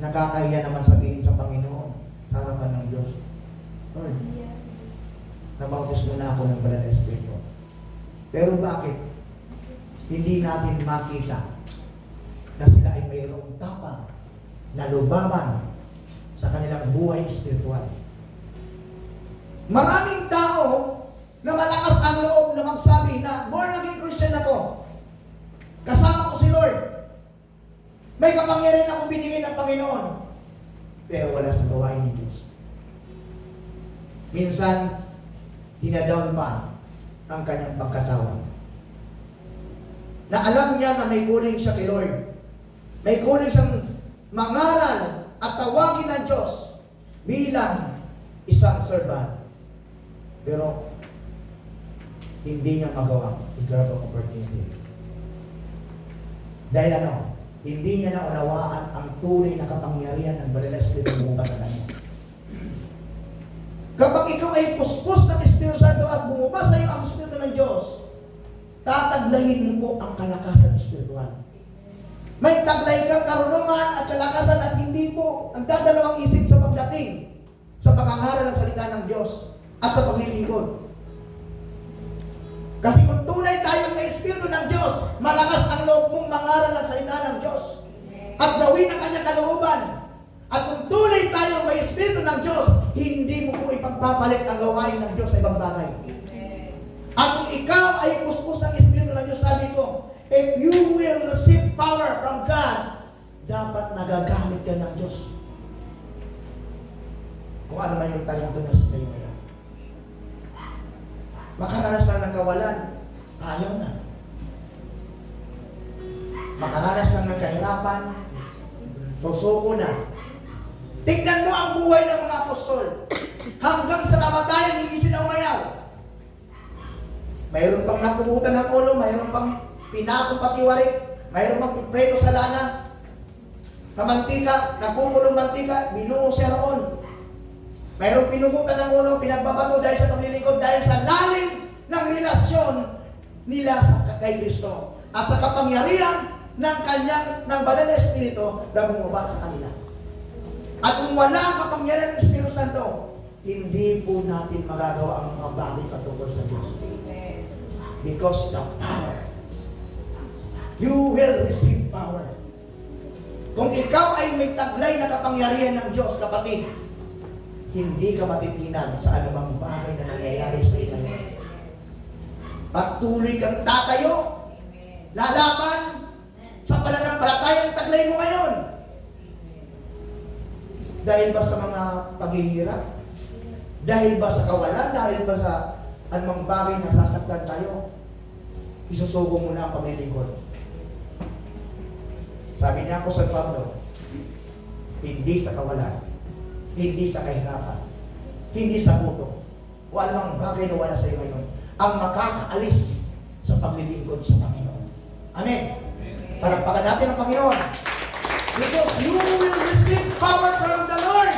nakakahiya naman sabihin sa Panginoon, harapan ng Diyos, Lord, nabautis mo na ako ng Banal na Espiritu. Pero bakit hindi natin makita na sila ay mayroong tapang na lubaban sa kanilang buhay espiritual? Maraming tao na malakas ang loob na magsabi na born again Christian ako, kasama ko si Lord, may kapangyarihan akong binigay ng Panginoon, pero wala sa gawain ni Diyos. Minsan, dinadown pa ang kanyang pagkatawag. Na alam niya na may kuling siya kay Lord. May kuling siyang mangaral at tawagin ng Diyos bilang isang servant. Pero, hindi niya magawa. I-grab ang opportunity. Dahil ano? Hindi niya naunawaan ang tunay na kapangyarihan ng Banal na Espiritu bumukas sa kanya. Kapag ikaw ay puspos ng Espiritu Santo at bumubas na ang Espiritu ng Diyos, tataglayin mo po ang kalakasan espiritual. May taglay kang karunungan at kalakasan at hindi po ang dadalawang isip sa pagdating sa pag-angaral ng salita ng Diyos at sa paglilingkod. Kasi kung tunay tayong may Espiritu ng Diyos, malakas ang loob mong mangaral ng salita ng Diyos at gawin ang kanyang kalooban. At kung tunay tayong may Espiritu ng Diyos, hindi mo po ipagpapalit ang gawain ng Diyos sa ibang bagay. At kung ikaw ay puspos ng Espiritu ng Diyos, sabi ko, if you will receive power from God, dapat nagagamit ka ng Diyos. Kung ano man yung talento na sa iyo. Makaranas lang ng kawalan, ayaw na. Makaranas lang ng kahirapan, susuko na. Tingnan mo ang buhay ng mga apostol. Hanggang sa kamatayan, hindi sila umayaw. Mayroon pang napubutan ng ulo, mayroon pang pinakong patiwarik, mayroon pang pipreto sa lana, sa mantika, nagpupulong mantika, binuo siya roon. Mayroong pinubutan ng ulo, pinagbabato dahil sa paglilingkod, dahil sa lalim ng relasyon nila sa kay Kristo at sa kapangyarihan ng kanyang ng Banal na Espiritu na bumaba sa kanila. At kung wala ang kapangyarihan ng Espiritu Santo, hindi po natin magagawa ang mga bagay patungkol sa Diyos. Because the power, you will receive power. Kung ikaw ay may taglay na kapangyarihan ng Diyos, kapatid, hindi ka matitinag sa anumang bagay na nangyayari sa iyo. Patuloy kang tatayo, lalaban sa pananampalatayang taglay mo ngayon. Dahil ba sa mga paghihirap? Dahil ba sa kawalan? Dahil ba sa anumang bagay na sasaktan tayo? Isusugo mo na ang paglilingkod. Sabi niya ako sa Pablo, hindi sa kawalan, hindi sa kahirapan, hindi sa buto, o anumang bagay na wala sa iyo ngayon, ang makakaalis sa paglilingkod sa Panginoon. Amen. Palakpakan natin ang Panginoon. Because you will receive power from the Lord.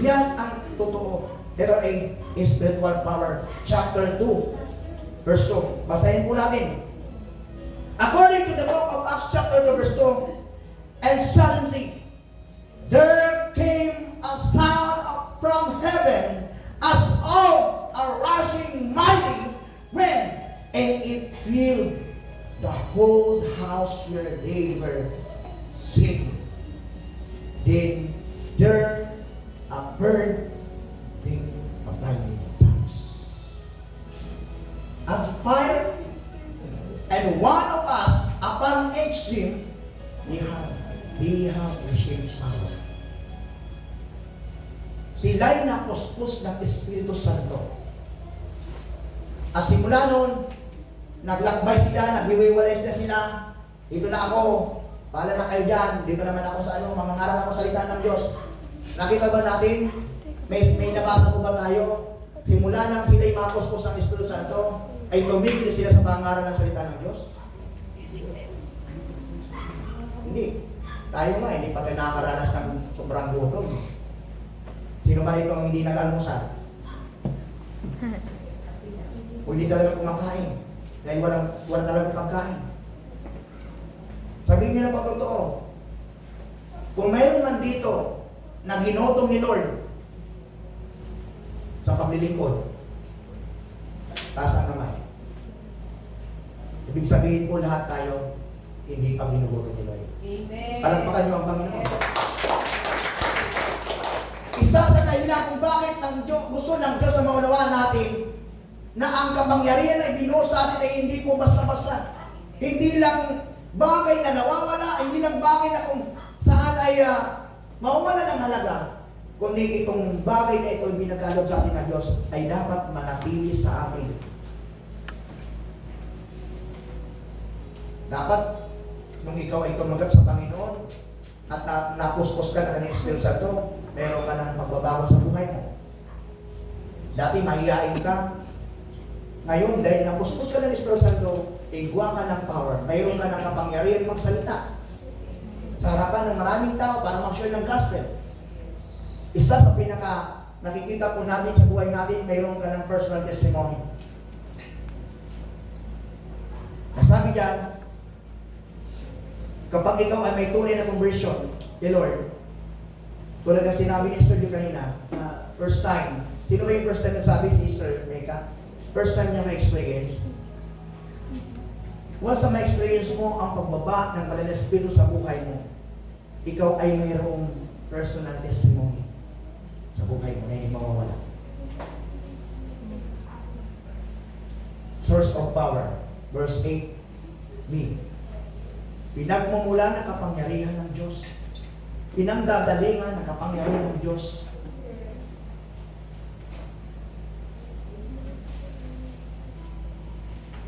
Yan ang totoo. There are a spiritual power. Chapter 2, verse 2. Basahin po natin. According to the book of Acts chapter 2, verse 2, and suddenly there came a sound from heaven as of a rushing mighty wind, and it filled the whole house where they were sitting. Then there appeared a burning tongues as fire, and one of us upon each them we have received power. Sila'y napuspos ng Espiritu Santo. At simula noon, naglakbay sila, naghiwiwalay na sila. Dito na ako, pala na kayo dyan, dito naman ako sa mangangaral ako salita ng Diyos. Nakita ba natin, may nabasa po ba tayo? Simula nang sila'y mapuspos ng Espiritu Santo, ay tumigil sila sa pangaral ng salita ng Diyos? Hindi. Tayo nga, hindi pa tayo nakakaranas ng sobrang gutom. Sino ba rito ang hindi nag-almusal? O hindi talaga kumakain? Dahil walang talagang pagkain. Sabihin niyo na pa totoo, Kung mayroon man dito na ginotong ni Lord sa paglilingkod, taas ang kamay. Ibig sabihin po lahat tayo hindi pa ginugutom ni Lord. Amen. Palagpakan niyo ang Panginoon. Isa sa dahilan kung bakit gusto ng Diyos na maunawaan natin na ang kapangyarihan na ibinuhos sa atin ay hindi po basta-basta. Hindi lang bagay na nawawala, hindi lang bagay na kung saan ay mawawala ng halaga, kundi itong bagay na ito binagkaloob sa atin ng Diyos ay dapat manatili sa amin. Dapat, nung ikaw ay tumanggap sa Panginoon at napuspos ka na kanyang Espiritu Santo, meron ka ng pagbabago sa buhay mo. Dati mahihain ka. Ngayon, dahil napuspos ka ng Espiritu Santo, igwa ka ng power. Mayroon ka ng kapangyarihan magsalita sa harapan ng maraming tao para mag-share ng gospel. Isa sa pinaka nakikita po natin sa buhay natin, mayroon ka ng personal testimony. Nasabi dyan, kapag ikaw ay may tunay na conversion kay Lord, tulad ng sinabi ni Sister kanina, first time, sino ba yung first time nagsabi si Sister Mecca? First time niya ma-experience. Once na ma-experience mo ang pagbaba ng Banal na Espiritu sa buhay mo, ikaw ay mayroong personal testimony sa buhay mo na hindi mawawala. Source of power, verse 8b. Pinagmumula ng kapangyarihan ng Diyos. Pinanggagalingan ng kapangyarihan ng Diyos.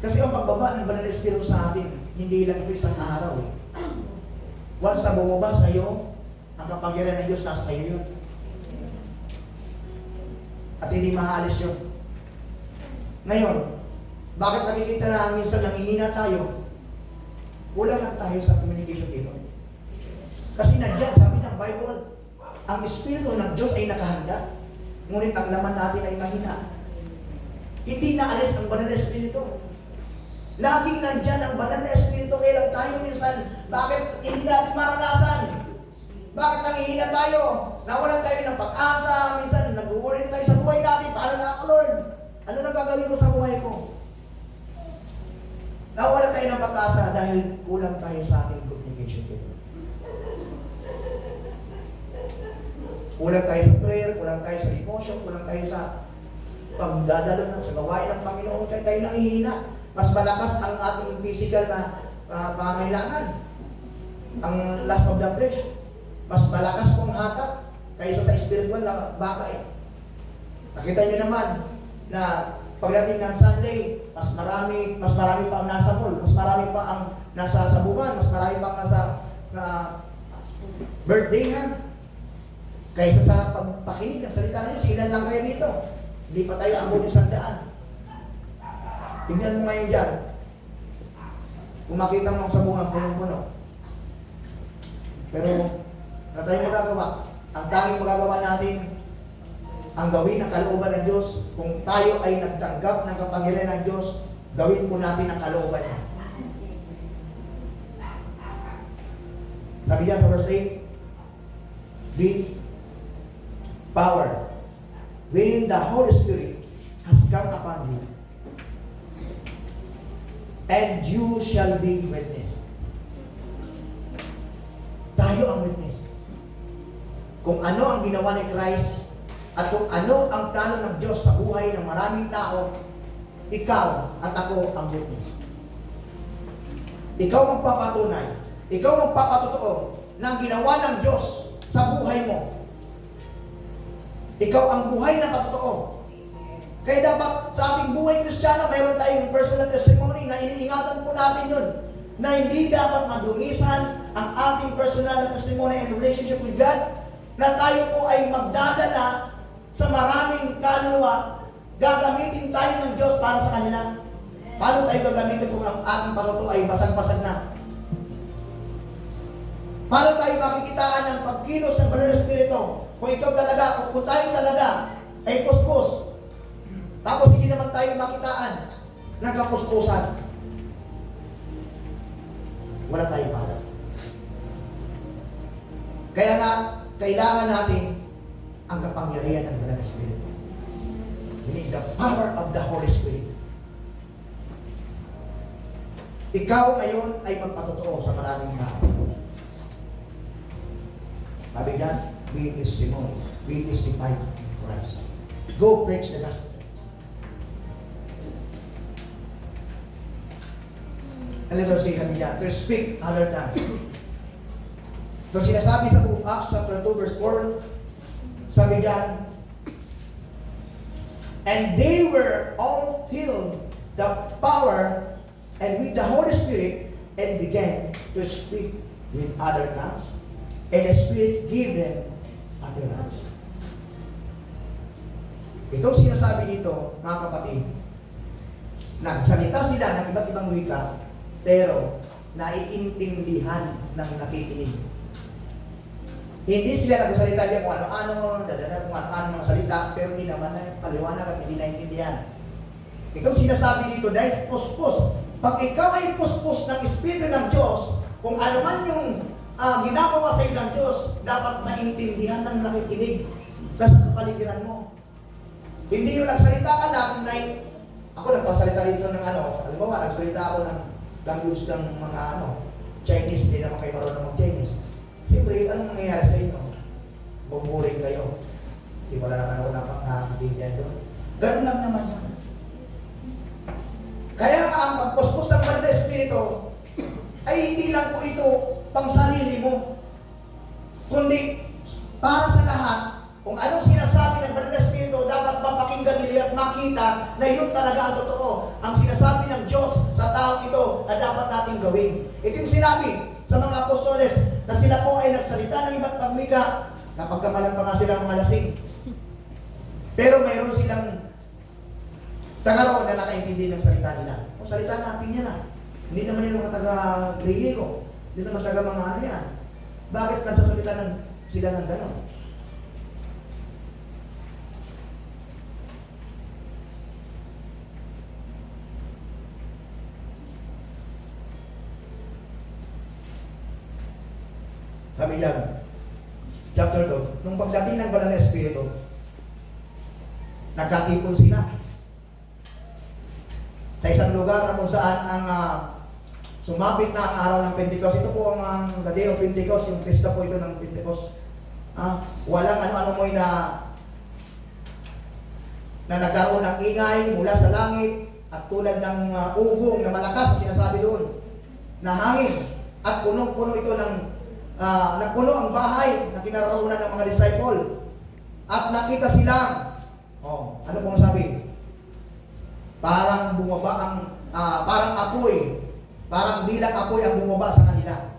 Kasi ang pagbaba ng Banal na Espiritu sa atin, hindi lang ito isang araw. Once na bumaba sa iyo, ang kapangyarihan ng Diyos nasa iyo yun. At hindi mahalis yun. Ngayon, bakit nakikita na minsan nanghihina tayo? Kulang lang tayo sa communication dito. Kasi nandiyan, sabi ng Bible, ang Espiritu ng Diyos ay nakahanda, ngunit ang laman natin ay mahina. Hindi naalis ang Banal na Espiritu. Laging nandyan ang Banal na Espiritu, kaya lang tayo minsan, bakit hindi natin maranasan? Bakit nangihina tayo? Nawalan tayo ng pag-asa, minsan nag-worry tayo sa buhay natin, paano na Lord? Ano na gagawin ko sa buhay ko? Nawalan tayo ng pag-asa dahil kulang tayo sa ating communication dito. Kulang tayo sa prayer, kulang tayo sa devotion, kulang tayo sa pagdadalo sa gawain ng Panginoon, kaya tayo nangihina. Mas malakas ang ating physical na pangailangan. Ang lust of the flesh. Mas malakas pong hatak kaysa sa spiritual na bagay. Nakita niyo naman na pagdating ng Sunday, mas marami pa ang nasa mall, mas marami pa ang nasa sabungan, mas marami pa ang nasa birthday na. Kaysa sa pagpakinig ng salita ng Diyos, ilan lang kayo dito. Hindi pa tayo abot yung 100. Tingnan mo ngayon dyan. Kung makita mo ang sabungan, punong-puno. Pero, na tayo magagawa? Ang tanging magagawa natin, ang gawin ng kalooban ng Diyos, kung tayo ay nagtanggap ng kapangyarihan ng Diyos, gawin po natin ang kalooban niya. Sabi diyan sa verse 8, be power. When the Holy Spirit has come upon you, and you shall be witness. Tayo ang witness. Kung ano ang ginawa ni Christ at kung ano ang plano ng Diyos sa buhay ng maraming tao, ikaw at ako ang witness. Ikaw magpapatunay, ikaw magpapatotoo ng ginawa ng Diyos sa buhay mo. Ikaw ang buhay na patotoo. Kaya dapat sa ating buhay Kristiyano, mayroon tayong personal testimony na iniingatan po natin yun, na hindi dapat madumisan ang ating personal testimony and relationship with God, na tayo po ay magdadala sa maraming kaluluwa, gagamitin tayo ng Diyos para sa kanila. Paano tayo gagamitin kung ang ating patuto ay basag-basag na? Paano tayo makikitaan ng pagkilos ng Banal na Espiritu? Kung ikaw talaga, kung tayo talaga ay puspos, tapos hindi naman tayo makitaan ng kapuspusan, wala tayong para. Kaya nga, kailangan natin ang kapangyarihan ng Banal na Espiritu. We need the power of the Holy Spirit. Ikaw ngayon ay magpatotoo sa maraming tao. Sabi dyan, we testimony, we testify in Christ. Go preach the gospel. A little say kami dyan, to speak other tongues. So sinasabi sa book Acts chapter 2 verse 4, sabi dyan, and they were all filled the power and with the Holy Spirit and began to speak with other tongues. And the Spirit gave them utterance. Itong sinasabi dito, mga kapatid, nagsalita sila ng iba't ibang wika, pero naiintindihan ng nakikinig. Hindi sila nagsalita niya kung ano-ano, dadala kung ano-ano mga salita, pero hindi naman na paliwanag at hindi naintindihan. Itong sinasabi dito dahil puspos. Pag ikaw ay puspos ng Espiritu ng Diyos, kung ano man yung ginagawa sa iyo ng Diyos, dapat maintindihan ng nakikinig sa kapaligiran mo. Hindi yung nagsalita ka lang, ako nagpasalita dito ng halimbawa, nagsalita ako ng language ng mga Chinese, hindi naman kayo marunong mag-Chinese. Siyempre, anong nangyayari sa inyo? Bumburing kayo. Hindi wala naman ako nakakatindihan doon. Ganun lang naman yun. Kaya nga ang pagpuspos ng Banal na Espiritu ay hindi lang po ito pang sarili mo, kundi para sa lahat. Kung anong sinasabi ng Banal na Espiritu, dapat mapakinggan nila at makita na yun talaga ang totoo. Ang sinasabi ng Diyos sa taong ito na dapat nating gawin. Ito yung sinabi sa mga apostoles na sila po ay nagsalita ng iba't ibang wika, napagkamalan pa nga silang mga lasing. Pero mayroon silang tagaroon na nakaintindi ng salita nila. O salita natin yan Hindi naman yung mga taga-Griego. Hindi naman taga mga ano yan. Bakit nagsasalita sila ng gano'n? Sabi yan, chapter 2, nung pagdating ng Banal na Espiritu, nagkatipon sila sa isang lugar na kung saan ang sumapit na ang araw ng Pentecost. Ito po ang the day of Pentecost, yung pista po ito ng Pentecost. Walang ano-ano mo na nagkaroon ng ingay mula sa langit at tulad ng ugong na malakas na sinasabi doon na hangin at punong-puno ito ng nagpuno ang bahay na kinaroonan ng mga disciple at nakita silang ano pong sabi? Parang bumaba ang parang apoy, parang bilang apoy ang bumaba sa kanila.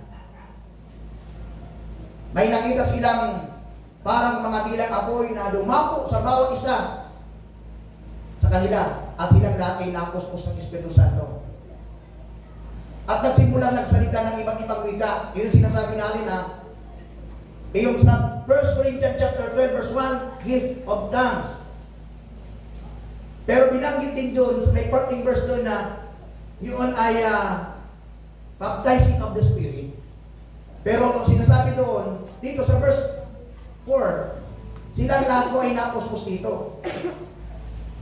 May nakita silang parang mga bilang apoy na dumapo sa bawat isa sa kanila at silang lahat ay napuspos ng Espiritu Santo. At nagsimulang nagsalita ng iba't ibang wika. Yun yung sinasabi natin yung sa 1 Corinthians chapter 12 verse 1, gift of tongues. Pero binanggit din doon, may parting verse doon na yun ay baptizing of the Spirit. Pero sinasabi doon, dito sa verse 4, silang lahat po ay napuspos dito.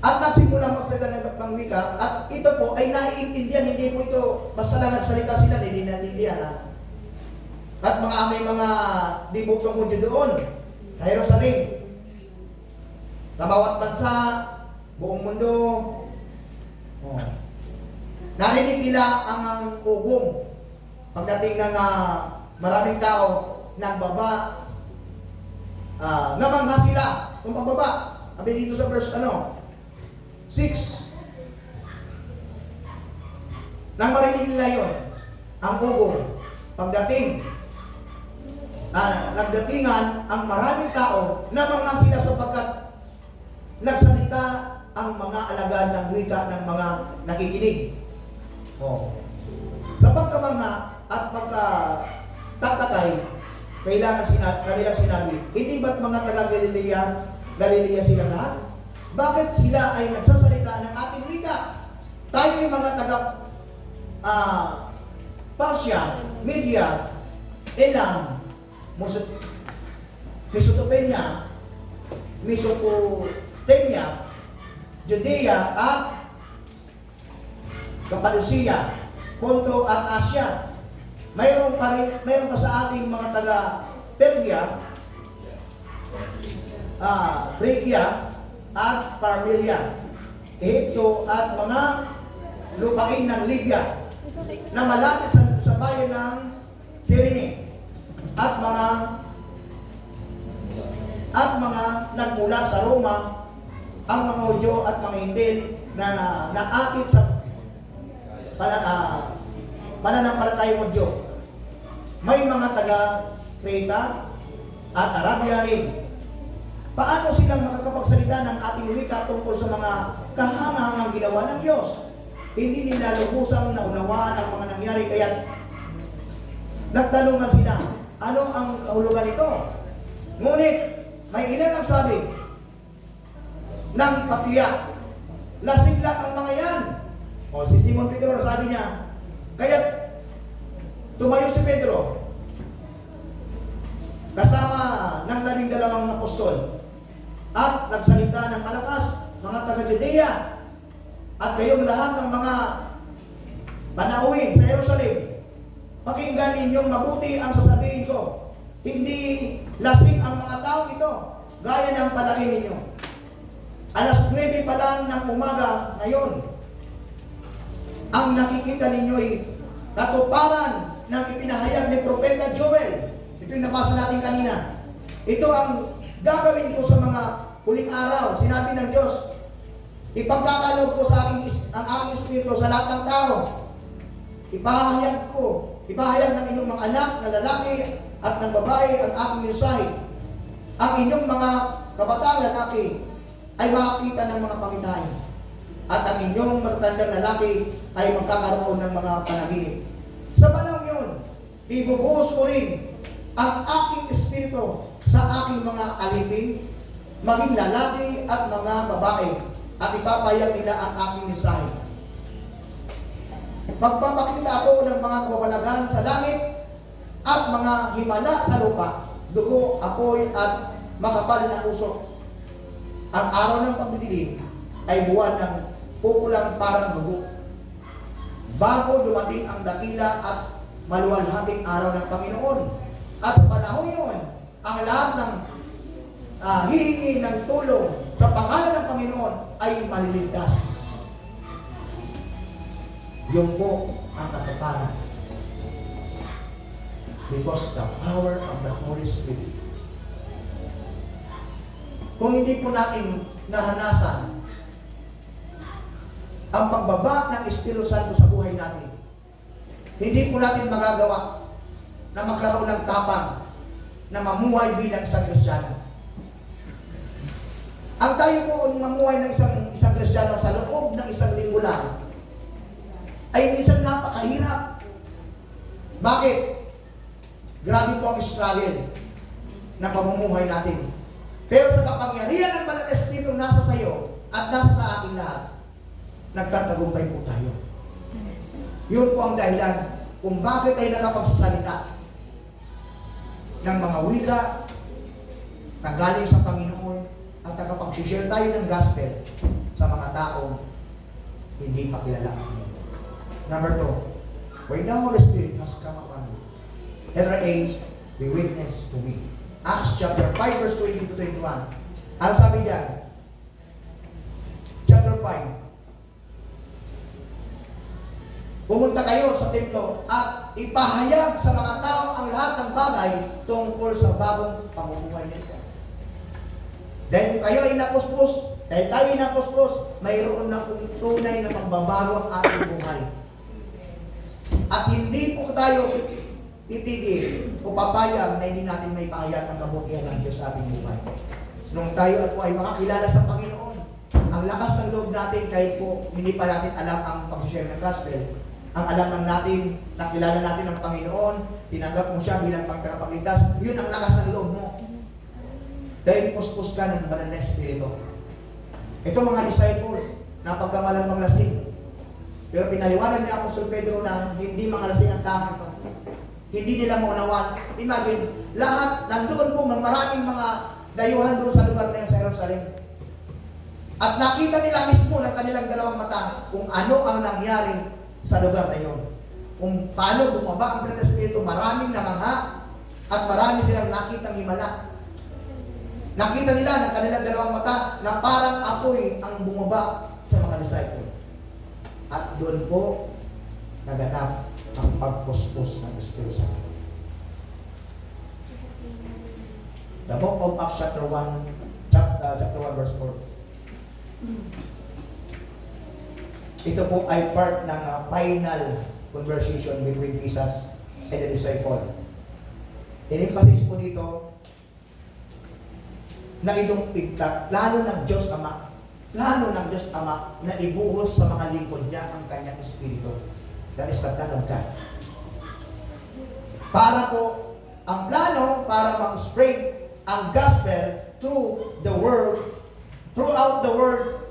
At nagsimulang magsalita ng iba't ibang wika, at ito po ay naiintindihan, hindi po ito, basta lang nagsalita sila, hindi naiintindihan. At may mga dibutong Hudyo doon, sa Jerusalem, sa bawat bansa, buong mundo. Narinig nila ang ugong. Pagdating ng maraming tao, nagbaba, namangha sila, kung pagbaba. Sabi dito sa verse 6. Nang marinig nila yun, ang ugong, pagdating, nagdatingan ang maraming tao, namangha sila sapagkat nagsalita ang mga alagad ng wika ng mga nakikinig. Sa pagkamangha at pagkatatagay, kanilang sinabi, hindi ba't mga taga-Galilea sila lahat? Bakit sila ay nagsasalita ng ating wika? Tayo ay mga taga Persia, Media, Elam, Mesopotamia, Judea at Cappadocia, Ponto at Asia. Mayroon pa sa ating mga taga Persia, Phrygia at Parmelia, Ehipto at mga lupain ng Libya na malapit sa bayan ng Cyrene at mga nagmula sa Roma, ang mga Hudyo at mga Hindil na naakit sa pananampalatayang Hudyo. May mga taga Creta at Arabia rin. Paano silang makakapagsalita ng ating wika tungkol sa mga kahangahangang ginawa ng Diyos? Hindi nila lubusang naunawaan ang mga nangyari, kaya nagtanungan sila, ano ang kahulugan nito? Ngunit, may ilan ang sabi ng patiya, lasing lang ang mga yan. O si Simon Pedro, sabi niya, kaya tumayo si Pedro kasama ng 12 apostol at nagsalita ng malakas, mga taga-Judea at kayong lahat ng mga panauhin sa Jerusalem, pakinggan ninyong mabuti ang sasabihin ko. Hindi lasing ang mga tao ito, gaya ng palagay ninyo. Alas 9 pa lang ng umaga ngayon, ang nakikita ninyo ay katuparan ng ipinahayag ni Propeta Joel. Ito yung nabasa natin kanina. Ito ang gagawin ko sa mga huling araw. Sinabi ng Diyos, ipagkakaloob ko sa ang aking espiritu sa lahat ng tao. Ipahayag ng inyong mga anak na lalaki at ng babae ang aking mensahe. Ang inyong mga kabataang lalaki ay makakita ng mga pangitain. At ang inyong matatandang lalaki ay magkakaroon ng mga panaginip. Sa panahon yun, ibubuhos ko rin ang aking espiritu sa aking mga alipin, maging lalaki at mga babae, at ipapayag nila ang aking mensahe. Magpapakita ako ng mga kababalaghan sa langit at mga himala sa lupa, dugo, apoy at makapal na usok. Ang araw ng pagdidilim ay buwan ng pupulang parang dugo, bago dumating ang dakila at maluwalhating araw ng Panginoon. At sa panahon yun, ang lahat ng hihingi ng tulong sa pangalan ng Panginoon ay maliligtas. Yun po ang katuparan. Because the power of the Holy Spirit. Kung hindi po natin naranasan ang pagbaba ng Espiritu Santo sa buhay natin, hindi po natin magagawa na magkaroon ng tapang na mamuhay bilang isang Kristiyano. Ang tayo po mamuhay ng isang Kristiyano sa loob ng isang linggo lang ay minsan napakahirap. Bakit? Grabe po ang struggle ng pamumuhay natin. Pero sa kapangyarihan ng Banal na Espiritu nasa sa iyo at nasa sa ating lahat, nagtatagumpay po tayo. Yun po ang dahilan kung bakit tayo nakapagsasalita ng mga wika na galing sa Panginoon at nakapag-share tayo ng gospel sa mga taong hindi pa kilala. Number 2, when the Holy Spirit has come upon you, letter A, be witness to me. Acts chapter 5 verse 20 to 21. Ano sabi diyan? Chapter 5. Pumunta kayo sa templo at ipahayag sa mga tao ang lahat ng bagay tungkol sa bagong pamumuhay nito. Dahil kung kayo ay napuspos, dahil tayo ay napuspos, mayroon na tunay na pagbabago ang ating buhay. At hindi po tayo titigil o papayag na hindi natin may pahayag ng kabutihan ng Diyos sa ating buhay. Nung tayo po ay makakilala sa Panginoon, ang lakas ng loob natin kahit po hindi pa natin alam ang pag-share ng gospel, ang alam lang natin, nakilala natin ang Panginoon, tinanggap mo siya bilang pagkakapagligtas, yun ang lakas ng loob mo. Dahil puspos ka ng Banal na Espiritu. Ito mga disciple, napagkamalan mga lasing. Pero pinaliwanag ni Apostol Pedro na hindi mga lasing ang tao ito. hindi nila maunawaan. Imagine, lahat, nandoon po, maraming mga dayuhan doon sa lugar na yun sa Jerusalem. At nakita nila mismo ng kanilang dalawang mata kung ano ang nangyari sa lugar na yun. Kung paano bumaba ang Banal na Espiritu, maraming namangha at marami silang nakitang himala. Nakita nila ng kanilang dalawang mata na parang apoy ang bumaba sa mga disciple. At doon po naganap ang pagpuspos ng Espiritu Santo. The book of Acts chapter 1 verse 4. Ito po ay part ng final conversation between Jesus and the disciple. In-emphasize po dito na itong pigtat, plano ng Diyos Ama na ibuhos sa mga lingkod niya ang kanyang Espiritu. That is the plan of God. Para po, ang plano para mag-spread ang gospel through the world, throughout the world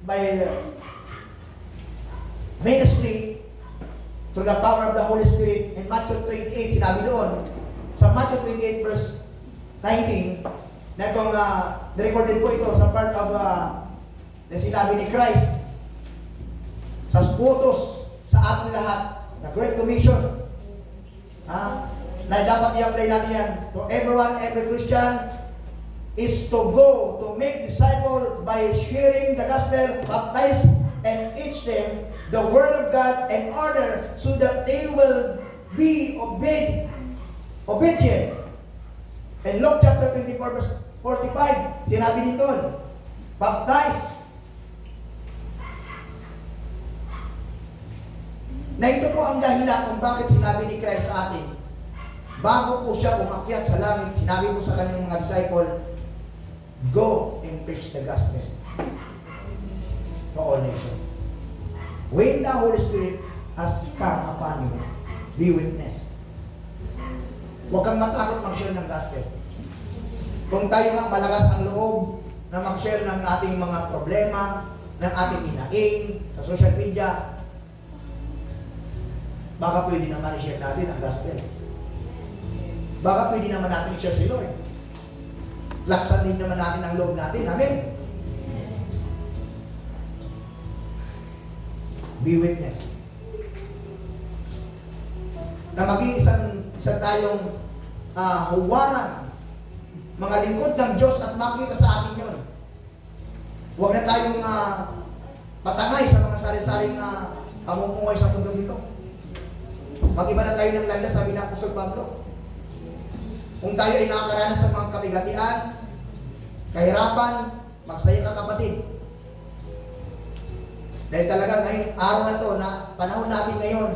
by ministry through the power of the Holy Spirit. In Matthew 28, sinabi doon, sa Matthew 28 verse 19, na itong recorded po ito sa part of na sinabi ni Christ sa utos sa ating lahat, the Great Commission, na dapat i-apply natin yan to everyone, every Christian, is to go to make disciples by sharing the gospel, baptize and teach them the word of God in order so that they will be obedient. In Luke chapter 24 verse 45, sinabi dito, baptize. Na ito po ang dahilan kung bakit sinabi ni Christ sa atin, bago po siya umakyat sa langit, sinabi po sa kanyang mga disciple, go and preach the gospel to all nations. When the Holy Spirit has come upon you, be witness. Huwag kang matakot mag-share ng gospel. Kung tayo nga malakas ang loob na mag-share ng ating mga problema, ng ating hinaing sa social media, baka pwede naman i-share natin ang gospel. Baka pwede naman natin i-share si Lord. Laksan din naman natin ang loob natin. Amen? Be witness. Na maging isang tayong huwaran, mga lingkod ng Diyos at makita sa atin yun. Huwag na tayong patangay sa mga sari-saring pamumuhay sa mundo nito. Mag-iba na tayo ng landas, sabi ng Apostol Pablo. Kung tayo ay nakakaranas sa mga kabigatian, kahirapan, magsaya ka kapatid. Dahil talaga ngayong araw na to, na panahon natin ngayon,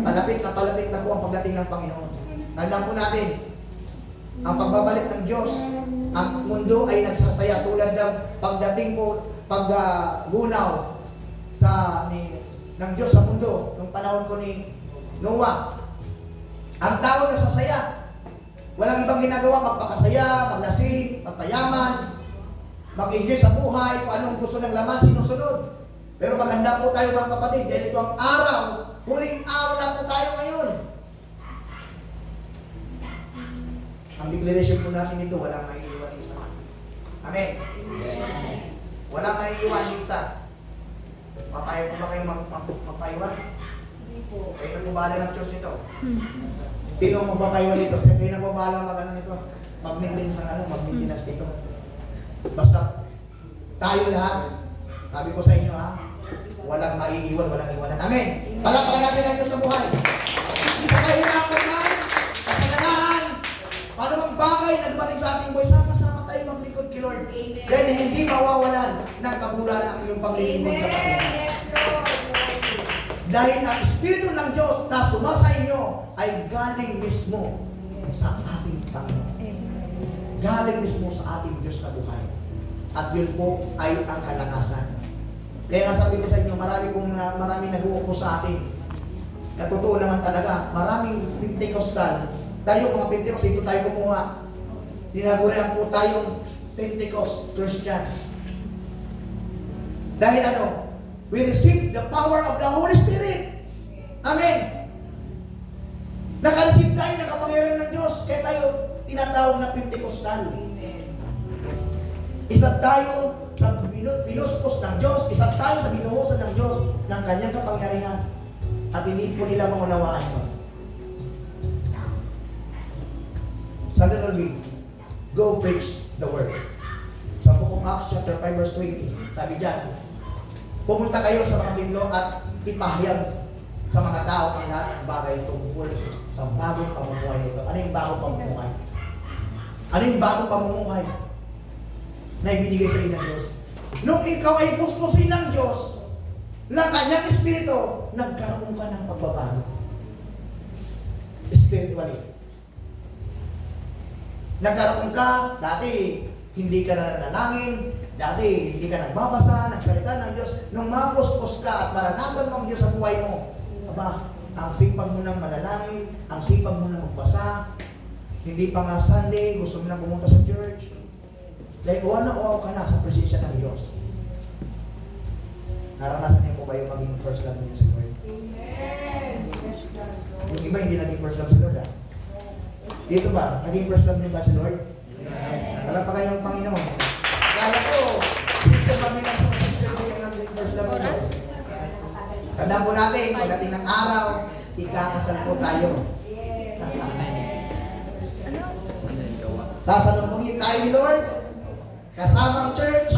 palapit na po ang pagdating ng Panginoon. Tandaan po natin, ang pagbabalik ng Diyos, ang mundo ay nagsasaya tulad ng pagdating po, paggunaw ng Diyos sa mundo, nung panahon ko ni Noah. Ang tao nagsasaya. Walang ibang ginagawa, magpakasaya, maglasing, magpayaman, mag-enjoy sa buhay, kung anong gusto ng laman, sinusunod. Pero maganda po tayo mga kapatid, dahil ito ang araw, huling araw na po tayo ngayon. Ang declaration po natin dito, walang maiiwan isa. Amen? Amen. Walang maiiwan isa. Papayag po ba kayo magpaiwan? Hindi po. Kayo nagbabala ng church nito. Sino ang magpapaiwan dito? Kayo nagbabala mag-ano nito? Mag-maintenance dito. Basta tayo lahat, sabi ko sa inyo walang maiiwan, walang iwanan. Amen. Palakpakan natin ang Diyos sa buhay. Sa kahirapan man, sa kaganahan, paano bang bagay na dumating sa ating buhay, sama-sama tayo maglingkod kay Lord. Amen. Dahil hindi mawawalan ng kabulan ang iyong paglilingkod kapatid. Dahil ang Espiritu ng Diyos na sumasa inyo ay galing mismo sa ating Panginoon. Galing mismo sa ating Diyos na buhay. At yun po ay ang kalakasan. Kaya nga sabi ko sa inyo, maraming nag-uupo sa atin. Na totoo naman talaga, maraming Pentecostal. Tayo mga Pentecost, dito tayo kumuha. Dinagurihan po tayong Pentecost Christian. Dahil we receive the power of the Holy Spirit. Amen. Nakareceive tayo ng kapangyarihan ng Diyos, kaya tayo tinatawag na Pentecostal. Isa tayo sa pinuspos ng Diyos, isa tayo sa binuhusan ng Diyos ng kanyang kapangyarihan. At hindi po nila maunawaan yun. Sa little bit, go preach the word. Sa Book of Acts chapter 5 verse 20, sabi dyan, pumunta kayo sa mga tinlo at ipahayag sa mga tao ang lahat ng bagay tungkol sa bagong pamumuhay nito. Ano yung bagong pamumuhay? Ano yung bagong pamumuhay na ibinigay sa inyo ng Diyos? Nung ikaw ay puspusin ng Diyos, ng kanyang Espiritu, nagkaroon ka ng pagbabago. Spiritually. Nagkaroon ka, dati hindi ka na nanalangin, dati hindi ka nagbabasa, nagsalita ng Diyos. Nung mapuspos ka at maranasan mo ang Diyos sa buhay mo, aba, ang sipag mo nang manalangin, ang sipag mo nang magbasa, hindi pa nga Sunday, gusto mo nang pumunta sa church. Dahil uwan na uwaw ka na sa presensya ng Diyos. Naranasan niyo po ba yung maging first love niyo si Lord? Amen. Yung iba hindi naging first love si Lord, ha? Dito ba? Naging first love niyo ba si Lord? Alam pa kayo ng Panginoon. Kaya ko, sister kami lang sa sister ko yung naging first love niyo. Tandaan po natin, pagdating ng araw, ikakasal po tayo. Sasalubungin tayo ni Lord, kasamang church,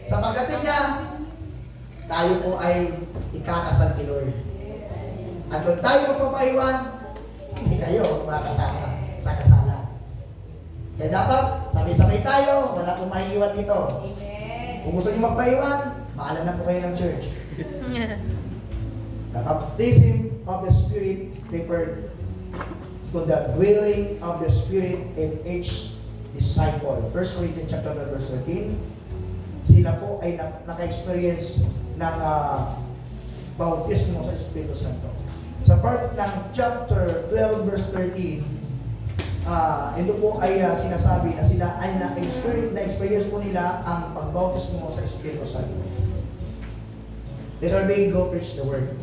sa pagdating niya, tayo po ay ikakasal ni Lord. At kung tayo magpapaiwan, hindi kayo makakasama sa kasalan. Kaya dapat, sabay-sabay tayo, wala pong maiiwan dito. Kung gusto niyo magpaiwan, maalam na po kayo ng church. The baptism of the Spirit referred to the dwelling of the Spirit in each disciple. 1 Corinthians chapter 12 verse 13. Sila po ay naka-experience ng bautismo sa Espiritu Santo. Sa part ng chapter 12 verse 13, ito po ay sinasabi na sila ay na-experience po nila ang pagbautismo sa Espiritu Santo. Let our may go preach the word.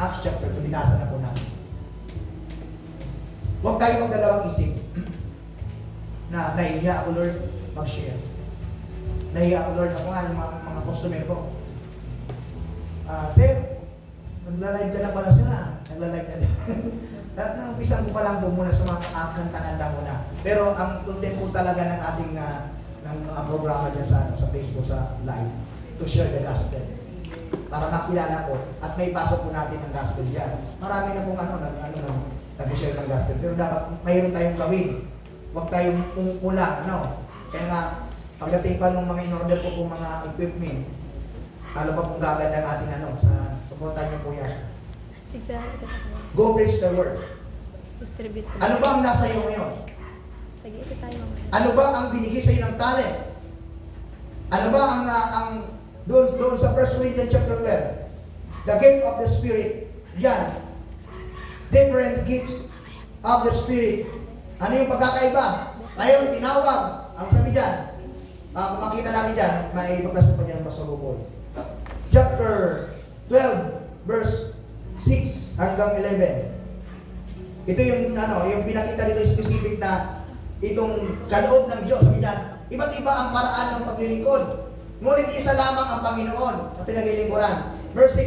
Acts chapter 2, binasa na po natin. Huwag tayo magdalawang isip na nahihiya ako, Lord, mag-share. Nahihiya ako, Lord, ako nga yung mga customer ko. Sir, nagla-live ka na pala sila. Nagla-live ka na. Naumpisan ko pa lang po muna sa mga kanta-kanta muna. Pero ang content po talaga ng ating ng programa dyan sa Facebook, sa live, to share the gospel. Para makilala po at may pasok po natin ang gospel dyan. Marami na pong nag-share ng gospel. Pero dapat mayroon tayong gawin. Huwag tayong umukulang, Kaya nga, pagdating pa ng mga in-order ko po mga equipment, lalo pa pong gaganda ng ating supportan niyo po yan. Go preach the word. Ano ba ang nasa iyo ngayon? Ano ba ang binigay sa iyo ng talent? Ano ba ang doon sa 1 Corinthians chapter 12, the gift of the Spirit, yan, different gifts of the Spirit. Ano yung pagkakaiba? Ngayon, tinawag, ang sabi dyan, kung makita natin dyan, may pagkaso pa dyan sa bukol. Chapter 12, verse 6 hanggang 11. Ito yung, yung pinakita dito specific na itong kaloob ng Diyos, sabi dyan, iba't iba ang paraan ng paglilingkod. Ngunit isa lamang ang Panginoon na pinaglilingkuran. Verse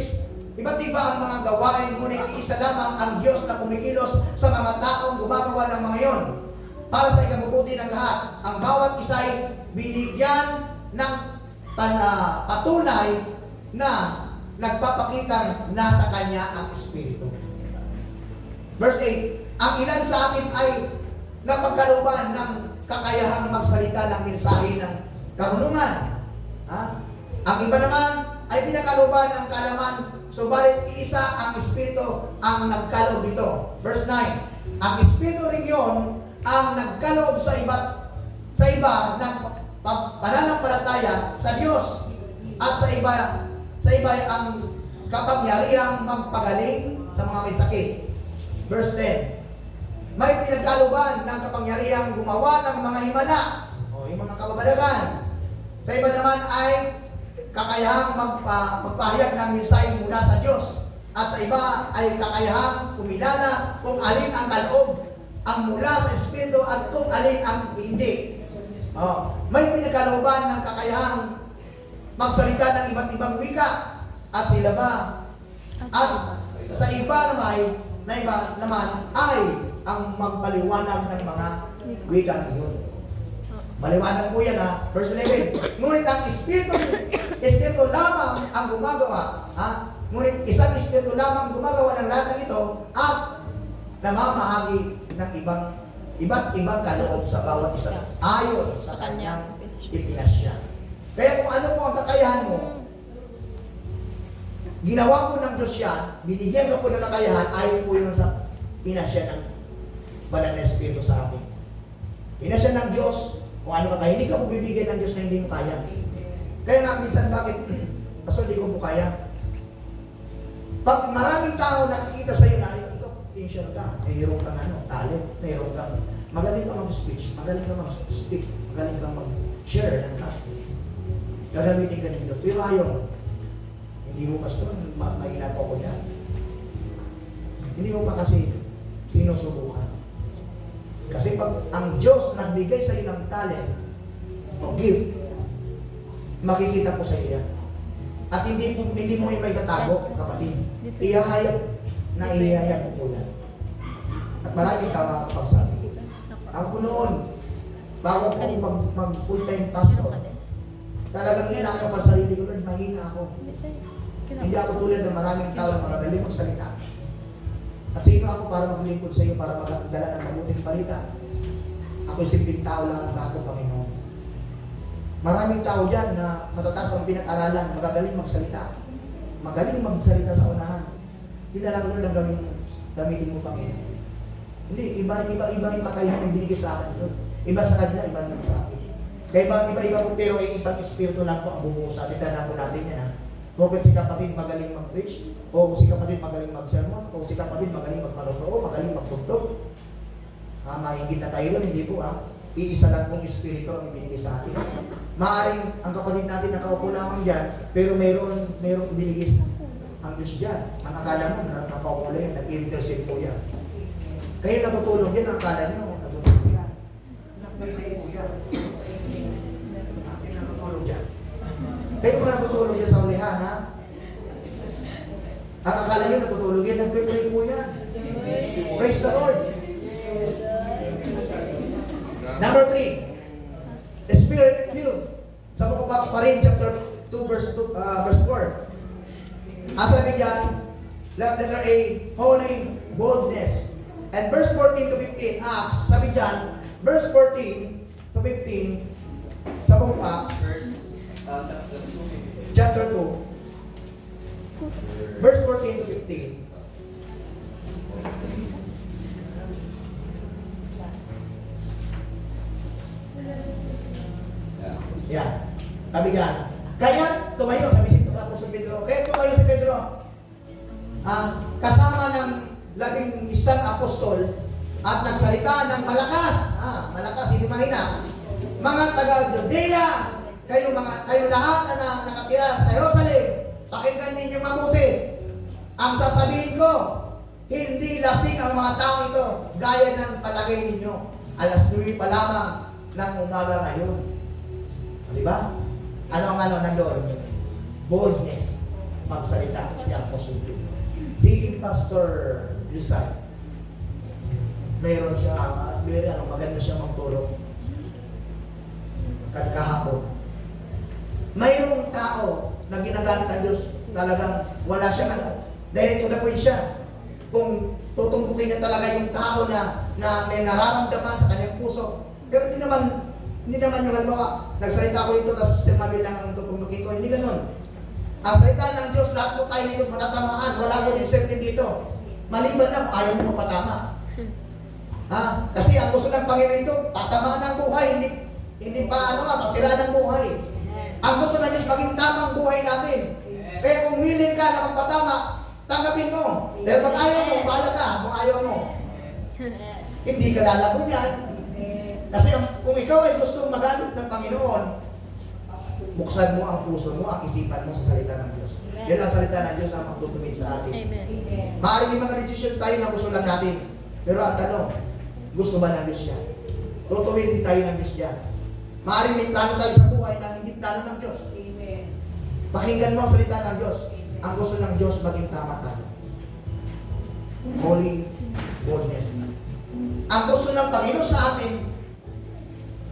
6, iba't iba ang mga gawain, ngunit isa lamang ang Diyos na kumikilos sa mga taong gumagawa ng mga iyon. Para sa ikabubuti ng lahat, ang bawat isa ay binigyan ng patunay na nagpapakitang nasa Kanya ang Espiritu. Verse 8, ang ilan sa atin ay napagkalooban ng kakayahang magsalita ng mensahe ng karunungan. Ang iba naman ay pinakaloban ng kaalaman, subalit isa ang Espiritu ang nagkaloob dito. Verse 9, ang Espiritu rin yun ang nagkaloob sa iba ng pananampalataya sa Diyos, at sa iba ang kapangyarihang magpagaling sa mga may sakit. Verse 10, may pinagkalooban ng kapangyarihang gumawa ng mga himala, yung mga kababalagan. Sa iba naman ay kakayahang magpahayag ng mensahe mula sa Diyos. at sa iba ay kakayahang kumilala kung alin ang kaloob ang mula sa Espiritu at kung alin ang hindi. May pinagkalooban ng kakayahang magsalita ng iba't ibang wika at sila ba at sa iba naman ay ang magpaliwanag ng mga wika yun. Maliwanag po yan ha. Verse 11. Ngunit ang Espiritu lamang ang gumagawa. Ngunit isang Espiritu lamang gumagawa ng lahat ng ito at namamahagi ng iba't ibang kaloob sa bawat isa ayon sa kanyang ipinasya. Kaya kung ano po ang kakayahan mo, ginawa po ng Diyos yan, binigyan ka po ng kakayahan ayon po yun sa pinasya ng Banal na Espiritu sa atin. Pinasya ng Diyos, kung ano ka, hindi ka po bibigyan ng Diyos na hindi mo kaya. Kaya nga minsan bakit, Pastor, hindi ko po kaya. Pag maraming tao nakikita sa iyo na ikaw potential ka, mayroon kang talent, mayroon kang magaling ka mag-speech, magaling ka mag-speak, magaling ka mag-share ng task. Gagamitin ka ng Diyos. Pero ayaw, hindi mo, Pastor, mahina po ko yan. Hindi mo pa kasi sinusubukan. Kasi pag ang Diyos nagbigay sa iyo ng talent o gift, makikita po sa iyo yan. At hindi mo yung may tatago, kapatid. Ihahayag mo po yan. At maraming ka makakapagsabi. Ako noon, bago ko mag full-time pastor, talagang inaano ko sa sarili ko, Lord, mahina ako. Hindi ako tulad ng maraming tao na magagaling magsalita. At sino ako para maglingkod sa iyo, para magdala ng mabuting balita? Ako simpleng tao lang ako, Panginoon. Maraming tao dyan na matataas ang pinag-aralan, magagaling magsalita. Magaling magsalita sa unahan. Hindi na lang Lord ang gamitin mo, Panginoon. Hindi, iba yung kakayahan yung binigay sa akin. Iba sa kanila, iba naman sa akin. Kaya iba po, pero ay isang espiritu lang po ang bumuo sa atin. Tandaan po natin yan, ha? Bakit si kapatid magaling mag-preach? O si kapatid magaling mag-sermon? O si kapatid magaling magpalotoo? O magaling magtugtog? Mahingit na tayo doon, hindi po iisa lang pong espiritu ang ibinigay sa atin. Maaring ang kapatid natin nakaupo lamang dyan, pero mayroong ibinigay ang Diyos dyan. Ang akala mo na nakaupo lang yan, nag-intercede po yan. Kaya natutulog yan, ang akala nyo, natutulog yan. Nag-intercede po yan. Natutulog dyan. Kayo ba natutulog yan sa ulihan, ha? Ang akala nyo natutulog yan, nag-pray po yan. Praise the Lord. Number 3, Spirit-filled. Sa Book of Acts pa rin, chapter 2, verse 4. Ang sabi dyan, letter A, holy boldness. And verse 14 to 15, Acts, sabi dyan, verse 14 to 15, sa Book of Acts, chapter 2, verse 14 to 15. Yan. Sabi yan. Kaya tumayo, sabi si Apostol Pedro. Kaya tumayo si Pedro. Kasama ng 11 apostol at nagsalita ng malakas. Malakas, hindi mahina. Mga taga-Judea, kayo lahat na nakatira sa Jerusalem, pakinggan ninyo mabuti. Ang sasabihin ko, hindi lasing ang mga tao ito, gaya ng palagay ninyo. Alas 9 pa lamang ng umaga ngayon. Diba? Ano nandoon? Boldness. Magsalita si Apostol Pedro. Si Pastor Yusay, mayroon siya, maganda siya magtulong. Kahapon. Mayroong tao na ginagamit ang Diyos, talagang wala siyang direct to the point siya. Kung tutungkukin niya talaga yung tao na may nararamdaman sa kanyang puso. Pero hindi naman yung halimbawa, nagsalita ko dito, tapos sinabi lang ang tutungkukin ko. Hindi ganun. Ang salita ng Diyos, lahat mo tayo dito matatamaan. Wala ko din certain dito. Maliban lang, ayaw mo patama. Kasi ang gusto ng Panginoon ito, patamaan ng buhay, hindi pa pasira ng buhay. Ang gusto ng Diyos, maging tamang buhay natin. Kaya kung willing ka na magpatama, tanggapin mo. Dahil pag ayaw mo, bahala ka kung ayaw mo. Hindi ka lalago yan. Kasi kung ikaw ay gusto magamit ng Panginoon, buksan mo ang puso mo, ang isipan mo sa salita ng Diyos. Yan ang salita ng Diyos ang magtutungin sa atin. Amen. Maaaring may mga decision tayo na gusto lang natin. Pero ang tanong, gusto ba ng Diyos yan? Tutuwin din tayo ng Diyos yan. Maaaring may plano tayo sa buhay na hindi plano ng Diyos. Pakinggan mo ang salita ng Diyos. Ang gusto ng Diyos maging tama tayo. Holy boldness. Ang gusto ng Panginoon sa atin,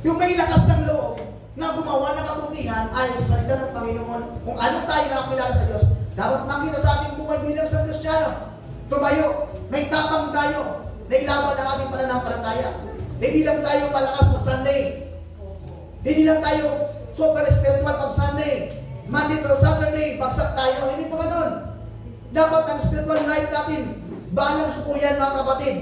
yung may lakas ng loob na gumawa ng kabutihan ayon sa salita ng Panginoon. Kung ano tayo nakakilala sa Diyos, dapat makita sa ating buhay bilang sa Kristiyano. Tumayo, may tapang tayo na ilaban ang ating pananampalataya. Hindi lang tayo malakas pag Sunday. Hindi lang tayo super spiritual pag Sunday. Monday to Saturday, bagsak tayo. Hindi pa ganun. Dapat ang spiritual life natin, balance po yan mga kapatid.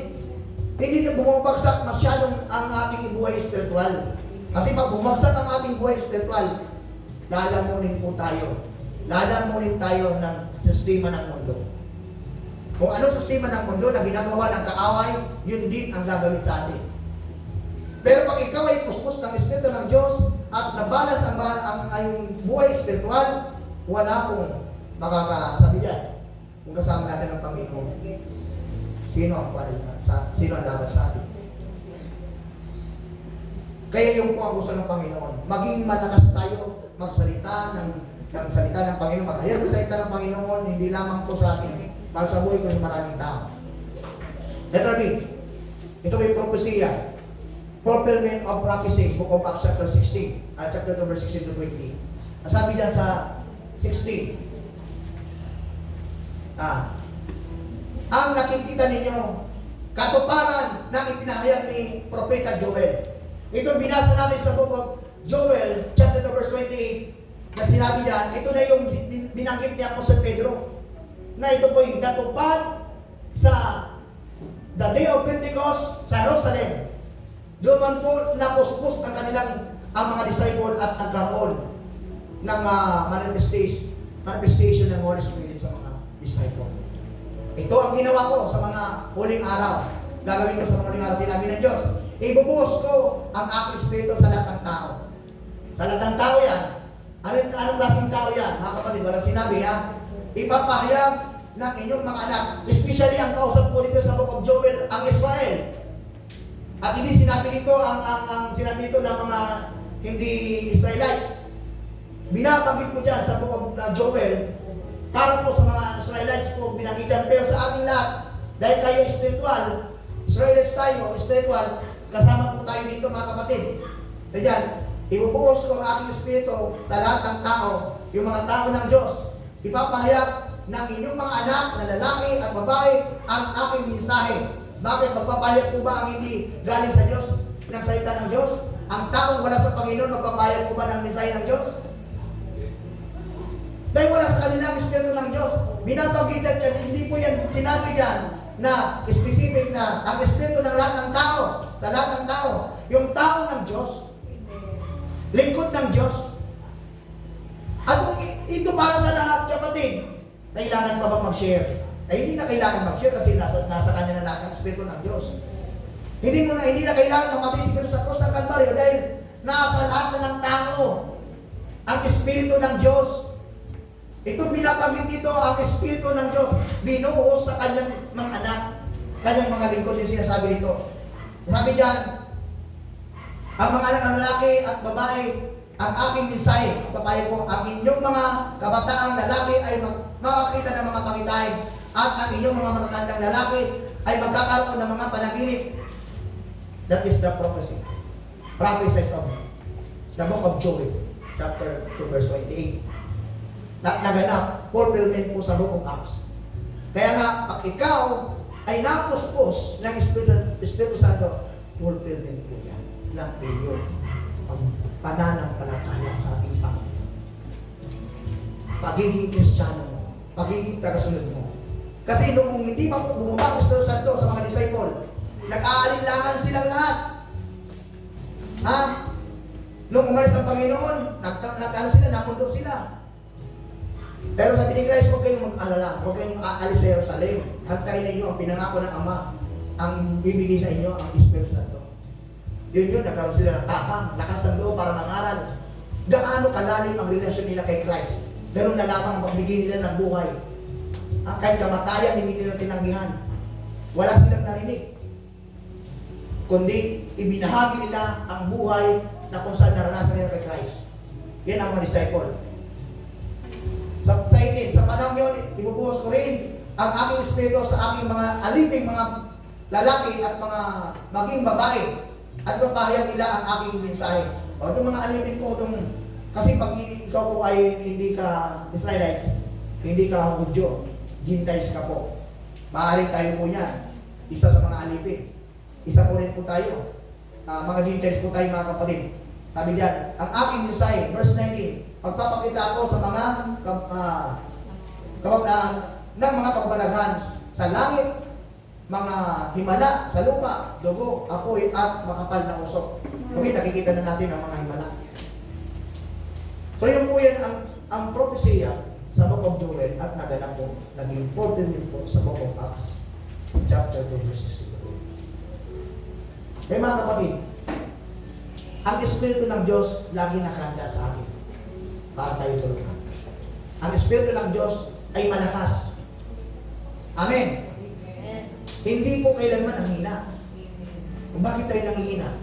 Hindi na bumabagsak masyadong ang ating buhay spiritual. Kasi pag bumagsak ang ating buhay spiritual, lalamunin po tayo. Lalamunin tayo ng sistema ng mundo. Kung anong sistema ng mundo na ginagawa ng kaaway, yun din ang gagawin sa atin. Pero pag ikaw ay puspos ng Espiritu ng Diyos at nabalas ang buhay spiritual, wala pong makakasabi yan. Kung kasama natin ang Panginoon, sino ang labas sa atin? Kaya yung po ang gusto ng Panginoon, maging malakas tayo magsalita ng salita ng Panginoon, maghayag ng salita ng Panginoon, hindi lamang po sa atin, para sa buhay ko ng maraming tao. Letter B, ito ay propesya. Fulfillment of prophecy, Book of Acts chapter 16, chapter 2 verse 16 to 20. Nasabi dyan sa 16, ang nakikita ninyo, katuparan ng ipinahayag ni Propeta Joel. Ito binasa natin sa Book of Joel, chapter 2 verse 28, na sinabi dyan, ito na yung binanggit ni Apostle Pedro, na ito po yung natupad sa the day of Pentecost sa Jerusalem. Doon man po napuspos ang mga disciple at nagkaroon ng manifestation ng Holy Spirit sa mga disciple. Ito ang ginawa ko sa mga huling araw. Gagawin ko sa mga huling araw, sinabi ng Diyos, ibubuhos ko ang aking Espiritu sa lahat ng tao. Sa lahat ng tao yan. Anong klaseng tao yan? Mga kapatid, walang sinabi ha. Ipapahayag ng inyong mga anak, especially ang kausap ko dito sa Book of Joel, ang Israel. At hindi sinabi dito ang sinabi dito ng mga hindi Israelites. Binabanggit ko dyan sa Book of Joel, para po sa mga Israelites po binanggitan. Pero sa ating lahat, dahil tayo spiritual, Israelites tayo, spiritual, kasama po tayo dito mga kapatid. Diyan, ibubuhos ko ang aking Espiritu sa lahat ng tao, yung mga tao ng Diyos. Ipapahayag ng inyong mga anak na lalaki at babae ang aking mensahe. Bakit? Magpapahayag po ba ang hindi galing sa Diyos, ng salita ng Diyos? Ang taong wala sa Panginoon, magpapahayag po ba ng mensahe ng Diyos? Dahil wala sa kanilang Espiritu ng Diyos. Binabagitan yan, hindi po yan sinabi yan na specific na ang Espiritu ng lahat ng tao, sa lahat ng tao. Yung tao ng Diyos, lingkod ng Diyos. At kung ito para sa lahat, kapatid, kailangan pa bang mag-share? Ay hindi na kailangan mag-share kasi nasa kanya na lahat ang Espiritu ng Diyos. Hindi na kailangan mamatay si Kristo sa krus ng Kalbaryo dahil nasa lahat na ng tao ang Espiritu ng Diyos. Itong binabanggit dito, ang Espiritu ng Diyos, binuhos sa kanyang mga anak, kanyang mga lingkod, yung sinasabi dito. Sabi diyan, ang mga anak ng lalaki at babae, ang aking mensahe, papayag po, ang inyong mga kabataang lalaki ay makakita ng mga pangitain, at ang inyong mga matatandang lalaki ay magkakaroon ng mga panaginip. That is the prophecy. Prophecies of the Book of Joel, chapter 2, verse 28. Naganap, fulfillment po sa Book of Acts. Kaya nga, pag ikaw ay napuspos ng Espiritu Santo, fulfillment po yan ng iyong pananampalataya sa ating Panginoon. Pagiging Kristiyano mo, pagiging tagasunod mo. Kasi noong hindi pa po bumaba ang Espiritu Santo sa mga disciple, nag-aalinlangan silang lahat. Ha? Noong umalis ang Panginoon, napundo sila. Pero sabi ni Christ, huwag kayong mag-alala, huwag kayong aalis sa Jerusalem. Hantayin ninyo ang pinangako ng Ama, ang bibigay sa inyo, ang Espiritu Santo. Yun, nagkaroon sila ng tapang, lakas ng loob para mangaral. Gaano kalalim ang relasyon nila kay Christ. Ganun na lamang ang pagbigay nila ng buhay. Ang kahit kamatayan, hindi nila tinanggihan. Wala silang narinig. Kundi, ibinahagi nila ang buhay na kung saan naranasan nila kay Christ. Yan ang mga disciple. Sa 18, sa panahon yun, ibubuhos ko rin ang aking espiritu sa aking mga aliping mga lalaki at mga maging babae at mapahayag nila ang aking mensahe. O itong mga alipin ko, kasi pag ikaw po ay hindi ka Israelites, hindi ka Hudyo, Gentiles ka po. Maaaring tayo po yan, isa sa mga alipin. Isa po rin po tayo. Mga Gentiles po tayo mga kapatid. Sabi diyan, ang aking mensahe, verse 19, pagpapakita ako sa mga ng mga kababalaghan sa langit, mga himala sa lupa, dugo, apoy, at makapal na usok. Okay, nakikita na natin ang mga himala. So yun po yan ang propesya sa Book of Joel at naganap po, naging fulfillment po sa Book of Acts, chapter 2, verse 62. Kaya mga kapatid, ang Espiritu ng Diyos lagi nakahanda sa atin para tayo tulungan. Ang Espiritu ng Diyos ay malakas. Amen. Amen. Hindi po kailanman ang hina. Kung bakit tayo nanghihina?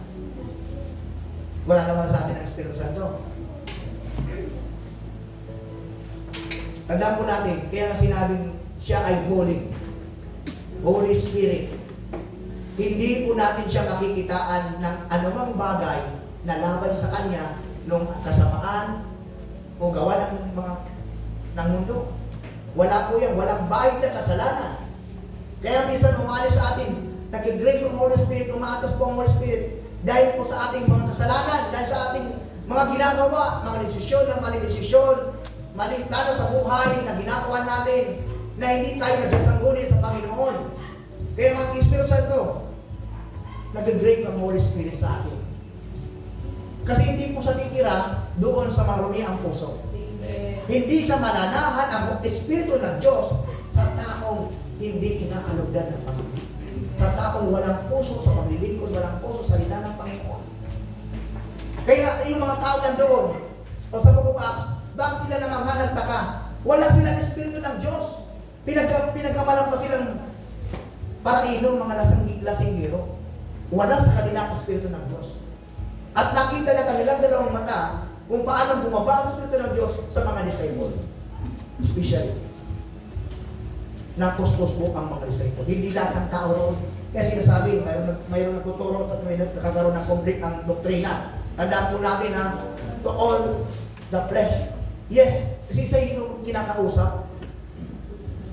Wala naman sa atin ang Espiritu Santo. Tandaan po natin, kaya nga sinabing siya ay holy. Holy Spirit. Hindi po natin siya makikitaan ng anumang bagay na laban sa Kanya nung kasamaan o gawa ng mundo. Wala po yan, walang bahid na kasalanan. Kaya minsan umalis sa atin, nag-grade yung Holy Spirit, umaatos po ang Holy Spirit dahil po sa ating mga kasalanan, dahil sa ating mga ginagawa, mga desisyon, maling plano sa buhay na ginagawa natin na hindi tayo nagsasangguni sa Panginoon. Kaya ang Espiritu Santo, nag-grade ang Holy Spirit sa atin. Kasi hindi po sa titira doon sa marumi ang puso. Hindi siya mananahan ang Espiritu ng Diyos sa taong hindi kinakalugdan ng Panginoon. Sa taong walang puso sa paglilingkod, walang puso sa salita ng Panginoon. Kaya yung mga tao nandoon, o sa Book of Acts, bakit sila namanghalang taka? Wala silang Espiritu ng Diyos. Pinagkamalang pa silang parainom, mga lasinggero. Wala sa kanila ang Espiritu ng Diyos. At nakita na kanilang dalawang mata kung paano bumaba ang Espiritu ng Diyos sa mga disciple. Especially, napuspos po ang mga disciple. Hindi lahat ng tao roon. Kaya sinasabi, mayroon nagtuturo at may nakakaroon ng complete ang doktrina. Tandaan po natin na to all the flesh. Yes, kasi sa inyo kinakausap.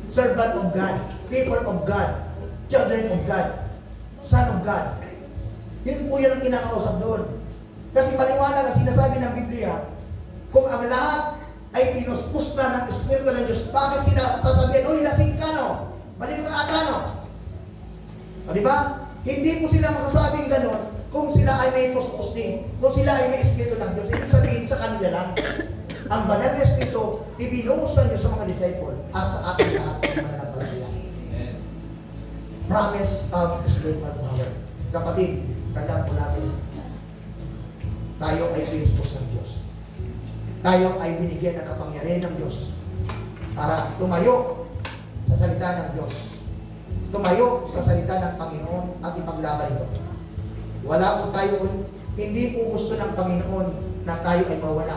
Servant of God, people of God, children of God, son of God. Yun po yan ang kinakausap doon. Kasi maliwanag ang sinasabi ng Biblia, kung ang lahat ay pinuspos na ng Espiritu ng Diyos, bakit sila sasabihin, uy, lasing ka no? Mali ka ata no? O diba? Hindi po sila masasabing gano'n kung sila ay may puspos din, kung sila ay may Espiritu ng Diyos. Ibig sabihin sa kanila lang, ang banal na Espiritu, ibinuhos ng Diyos sa mga disciple at sa ating lahat ng mananampalataya. Promise of spiritual power. Kapatid, tandaan po natin, tayo ay pinuspos ng Diyos. Tayo ay binigyan ng kapangyarihan ng Diyos para tumayo sa salita ng Diyos. Tumayo sa salita ng Panginoon at ipaglaban ito. Wala po tayo, hindi po gusto ng Panginoon na tayo ay mawala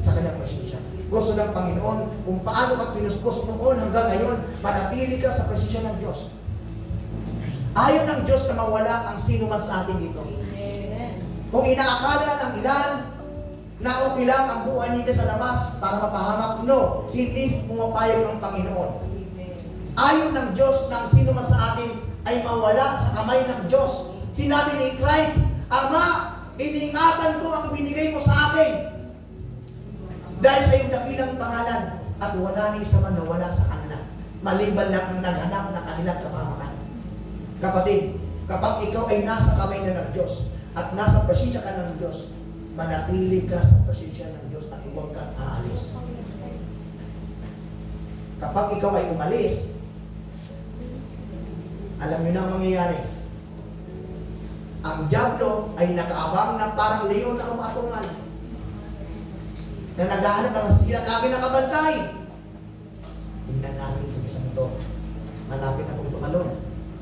sa kanyang presensya. Gusto ng Panginoon kung paano ka pinuspos noon hanggang ngayon, manatili ka sa presensya ng Diyos. Ayaw ng Diyos na mawala ang sino man sa atin dito. Kung inaakala ng ilan na okay lang ang buhay nila sa labas para mapahamak, no, hindi pumapayag ng Panginoon. Ayaw ng Diyos na ang sino man sa atin ay mawala sa kamay ng Diyos. Sinabi ni Christ, Ama, iniingatan ko ang ibinigay mo sa akin dahil sa iyong dakilang pangalan at wala ni isa man nawala sa kanila maliban lang ang naghanap ng kanilang kapahamakan. Kapatid, kapag ikaw ay nasa kamay na ng Diyos at nasa presensya ka ng Diyos, manatili ka sa presensya ng Diyos at huwag kang aalis. Kapag ikaw ay umalis, alam niyo na ang mangyayari. Ang dyablo ay nakaabang na parang leon na umatungan. na naghahanap ng sila lagi nakabantay. Tingnan natin itong isang ito. Malapit na kung tumalon.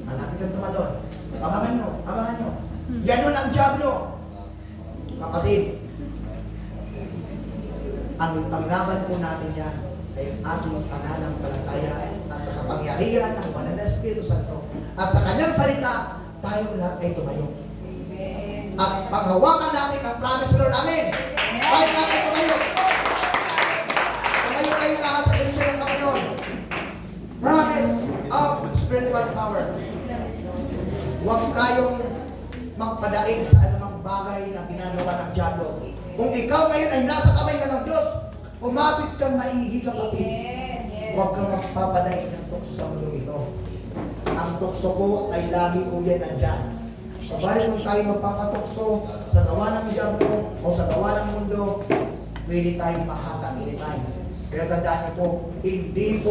Malapit na tumalon. Abangan nyo, abangan nyo. Yan nun ang Diablo. Kapatid, ang laban po natin yan ay ating pananampalataya at sa kapangyarihan ng Banal na Espiritu Santo. At sa kanyang salita, tayo lahat ay tumayo. At paghawakan natin ang promise Lord namin. Kahit natin tumayo. Tumayo kayo lahat sa Christian ng Panginoon. Promise of spiritual power. Huwag tayong magpadaig sa anumang bagay na ginagawa ng Diablo. Kung ikaw ngayon ay nasa kamay na ng Diyos, umapit kang maigi kapatid. Huwag kang magpapadaig ng tukso sa mundo ito. Ang tukso po ay lagi po yan nandyan. Kabalit kung tayo magpapatukso sa gawa ng Diablo o sa gawa ng mundo, pwede tayong mahatak anytime. Kaya tandaan niyo po, hindi po